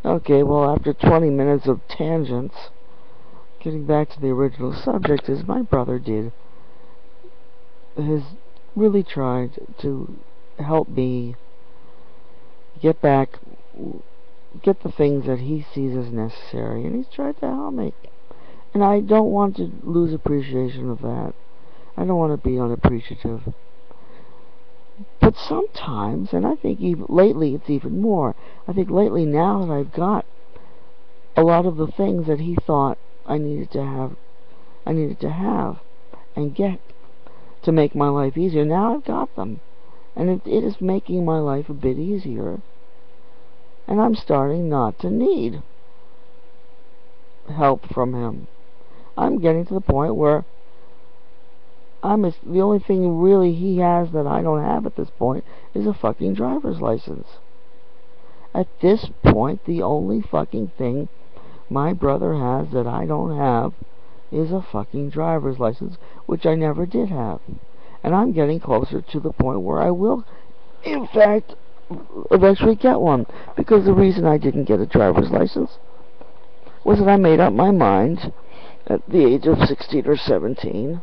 Okay, well, after 20 minutes of tangents, getting back to the original subject, is my brother has really tried to help me get back, get the things that he sees as necessary, and he's tried to help me. And I don't want to lose appreciation of that. I don't want to be unappreciative. But sometimes, and I think even lately it's even more, I think lately now that I've got a lot of the things that he thought I needed to have and get to make my life easier, now I've got them. And it is making my life a bit easier. And I'm starting not to need help from him. I'm getting to the point where the only thing really he has that I don't have at this point is a fucking driver's license. At this point, the only fucking thing my brother has that I don't have is a fucking driver's license, which I never did have. And I'm getting closer to the point where I will, in fact, eventually get one. Because the reason I didn't get a driver's license was that I made up my mind at the age of 16 or 17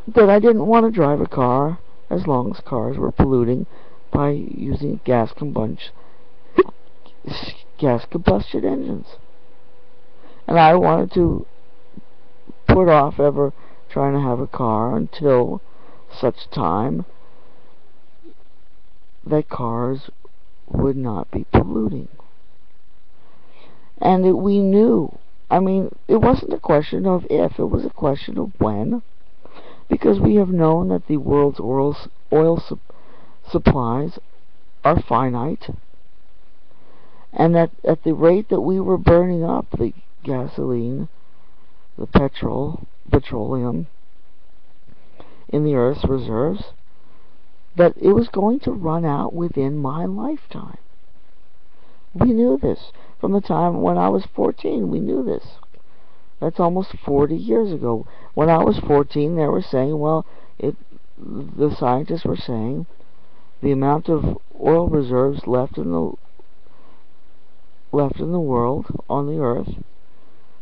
that I didn't want to drive a car as long as cars were polluting by using gas combustion engines. And I wanted to put off ever trying to have a car until such time that cars would not be polluting. And we knew. I mean, it wasn't a question of if, it was a question of when. Because we have known that the world's oil supplies are finite. And that at the rate that we were burning up the gasoline, the petroleum in the Earth's reserves, that it was going to run out within my lifetime. We knew this. From the time when I was 14, we knew this. That's almost 40 years ago. When I was 14, they were saying, well, the scientists were saying the amount of oil reserves left in the world, on the Earth,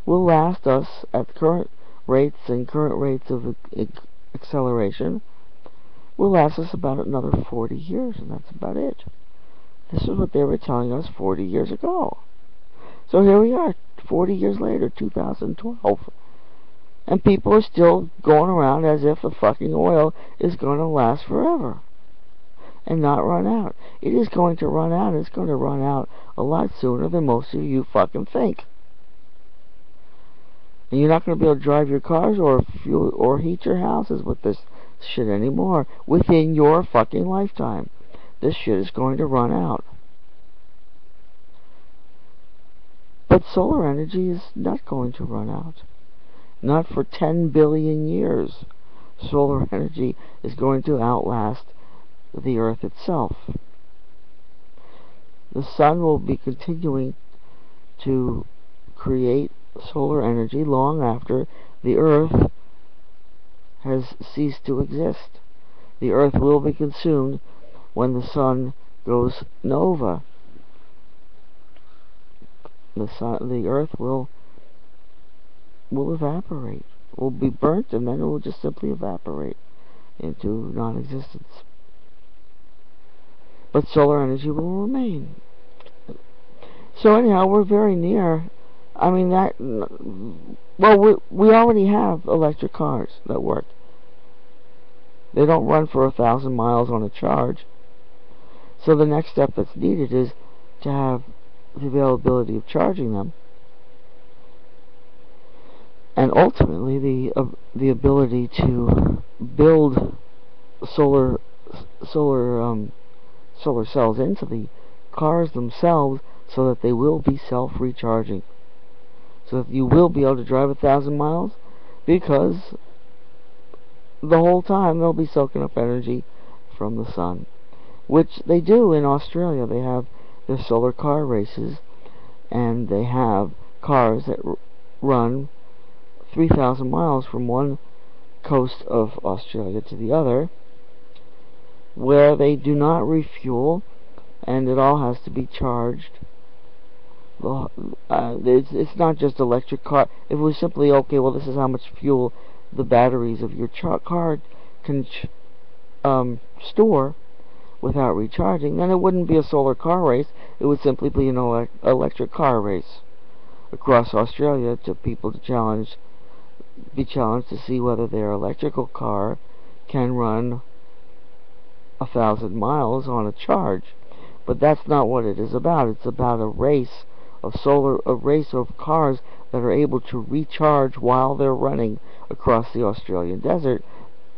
will last us at current rates of acceleration, will last us about another 40 years, and that's about it. This is what they were telling us 40 years ago. So here we are, 40 years later, 2012. And people are still going around as if the fucking oil is going to last forever and not run out. It is going to run out. It's going to run out a lot sooner than most of you fucking think. And you're not going to be able to drive your cars or fuel or heat your houses with this shit anymore within your fucking lifetime. This shit is going to run out. But solar energy is not going to run out. Not for 10 billion years. Solar energy is going to outlast the Earth itself. The sun will be continuing to create solar energy long after the Earth has ceased to exist. The Earth will be consumed when the sun goes nova. The Earth will evaporate, will be burnt, and then it will just simply evaporate into non-existence. But solar energy will remain. So anyhow, we're very near. I mean, we already have electric cars that work. They don't run for 1,000 miles on a charge. So the next step that's needed is to have the availability of charging them, and ultimately the ability to build solar cells into the cars themselves, so that they will be self-recharging, so that you will be able to drive 1,000 miles, because the whole time they'll be soaking up energy from the sun, which they do in Australia. They have their solar car races, and they have cars that run 3,000 miles from one coast of Australia to the other, where they do not refuel, and it all has to be charged. It's not just electric car. If it was simply, okay, well, this is how much fuel the batteries of your car can store without recharging, then it wouldn't be a solar car race. It would simply be an electric car race across Australia to people to be challenged to see whether their electrical car can run 1,000 miles on a charge. But that's not what it is about. It's about a race of cars that are able to recharge while they're running across the Australian desert,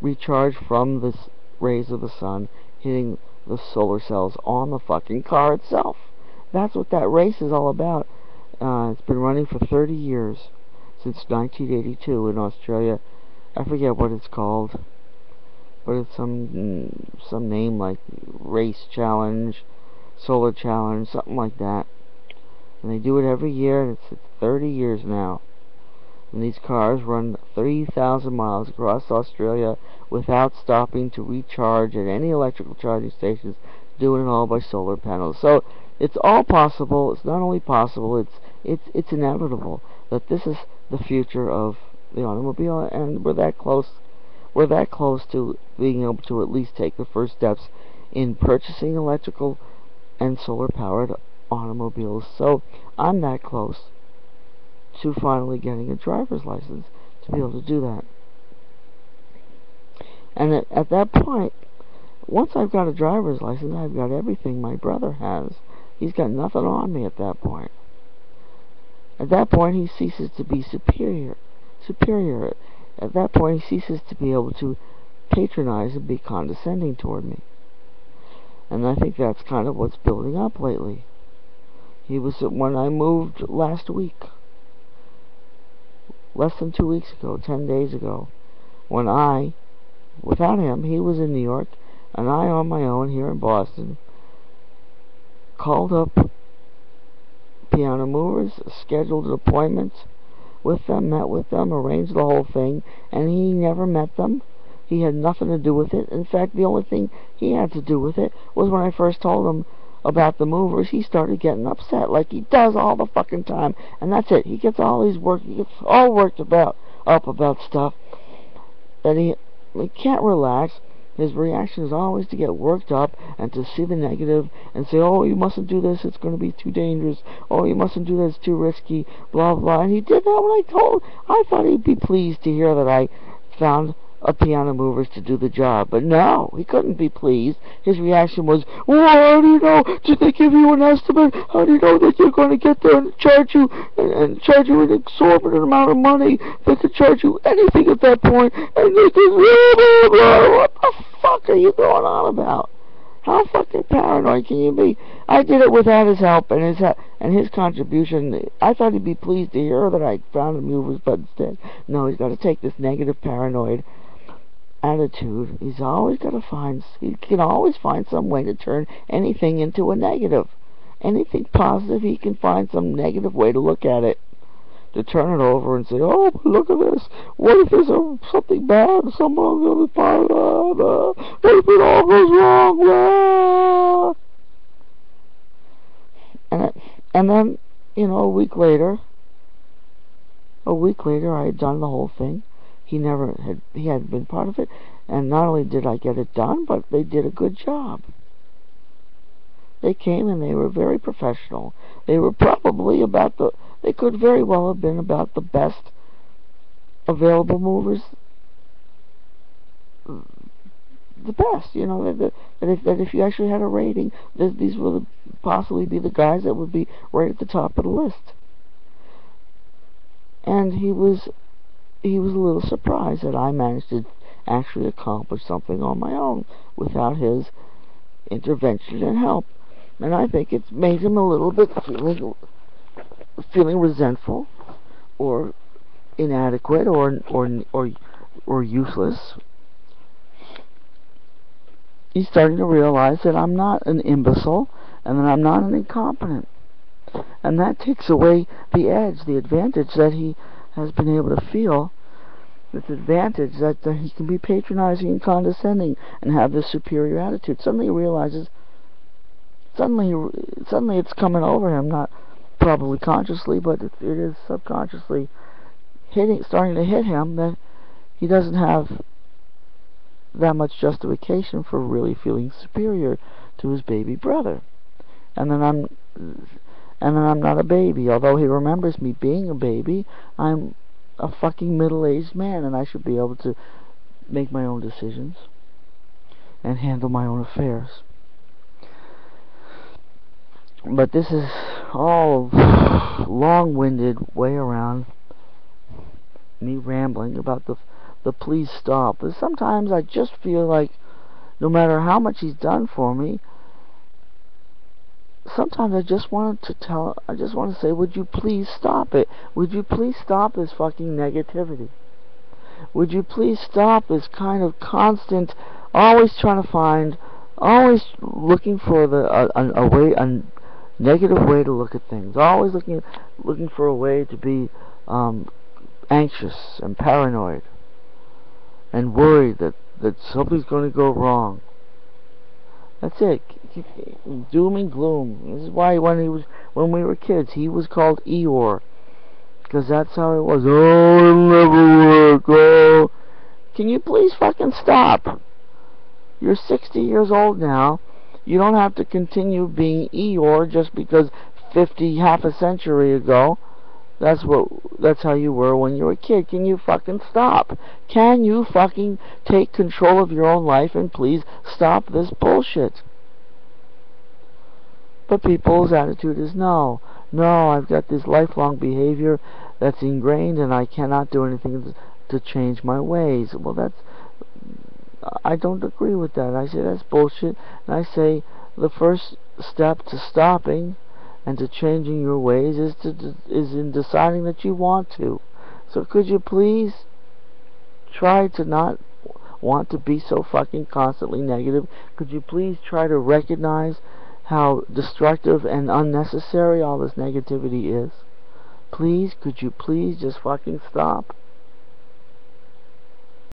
recharge from the rays of the sun hitting the solar cells on the fucking car itself. That's what that race is all about. It's been running for 30 years, since 1982 in Australia. I forget what it's called, but it's some name like Race Challenge, Solar Challenge, something like that. And they do it every year, and it's 30 years now. And these cars run 3,000 miles across Australia without stopping to recharge at any electrical charging stations, doing it all by solar panels. So it's all possible. It's not only possible, it's inevitable that this is the future of the automobile, and we're that close to being able to at least take the first steps in purchasing electrical and solar powered automobiles. So I'm that close to finally getting a driver's license to be able to do that. And at that point, once I've got a driver's license, I've got everything my brother has. He's got nothing on me at that point. At that point, he ceases to be superior. At that point, he ceases to be able to patronize and be condescending toward me. And I think that's kind of what's building up lately. When I moved last week, less than 2 weeks ago, 10 days ago, when without him, he was in New York, and I on my own here in Boston, called up piano movers, scheduled an appointment with them, met with them, arranged the whole thing, and he never met them. He had nothing to do with it. In fact, the only thing he had to do with it was when I first told him about the movers, he started getting upset, like he does all the fucking time. And that's it. He gets all worked up about stuff that he can't relax. His reaction is always to get worked up and to see the negative and say, oh, you mustn't do this, it's going to be too dangerous. Oh, you mustn't do that, it's too risky, blah, blah. And he did that when I thought he'd be pleased to hear that I found a piano movers to do the job. But no, he couldn't be pleased. His reaction was, well, how do you know? Did they give you an estimate? How do you know that they're going to get there and charge you an exorbitant amount of money? They could charge you anything at that point. And this is, what the fuck are you going on about? How fucking paranoid can you be? I did it without his help and his contribution. I thought he'd be pleased to hear that I found him movers, but instead, no, he's got to take this negative, paranoid attitude. He can always find some way to turn anything into a negative. Anything positive, he can find some negative way to look at it, to turn it over and say, oh, look at this. What if there's something bad? Someone will be part of what if it all goes wrong? And then, a week later, I had done the whole thing. He hadn't been part of it, and not only did I get it done, but they did a good job. They came and they were very professional. They were probably they could very well have been about the best available movers. The best, that if you actually had a rating, these would possibly be the guys that would be right at the top of the list. And he was a little surprised that I managed to actually accomplish something on my own without his intervention and help. And I think it's made him a little bit feeling resentful or inadequate or useless. He's starting to realize that I'm not an imbecile and that I'm not an incompetent. And that takes away the edge, the advantage that he has been able to feel. This advantage that he can be patronizing and condescending and have this superior attitude. Suddenly he realizes suddenly it's coming over him, not probably consciously, but it is subconsciously starting to hit him that he doesn't have that much justification for really feeling superior to his baby brother. And then I'm not a baby. Although he remembers me being a baby, I'm a fucking middle-aged man, and I should be able to make my own decisions and handle my own affairs. But this is all long-winded way around me rambling about the please stop. But sometimes I just feel like no matter how much he's done for me, sometimes I just want to say, would you please stop it? Would you please stop this fucking negativity? Would you please stop this kind of constant, always looking for a negative way to look at things, always looking for a way to be anxious and paranoid and worried that something's going to go wrong. That's it. Doom and gloom. This is why when we were kids, he was called Eeyore, because that's how it was. Oh, it'll never work. Oh, can you please fucking stop? You're 60 years old now. You don't have to continue being Eeyore just because half a century ago, that's how you were when you were a kid. Can you fucking stop? Can you fucking take control of your own life and please stop this bullshit? But people's attitude is no, I've got this lifelong behavior that's ingrained and I cannot do anything to change my ways. Well, I don't agree with that. I say that's bullshit, and I say the first step to stopping and to changing your ways is in deciding that you want to. So could you please try to not want to be so fucking constantly negative? Could you please try to recognize how destructive and unnecessary all this negativity is? Please, could you please just fucking stop?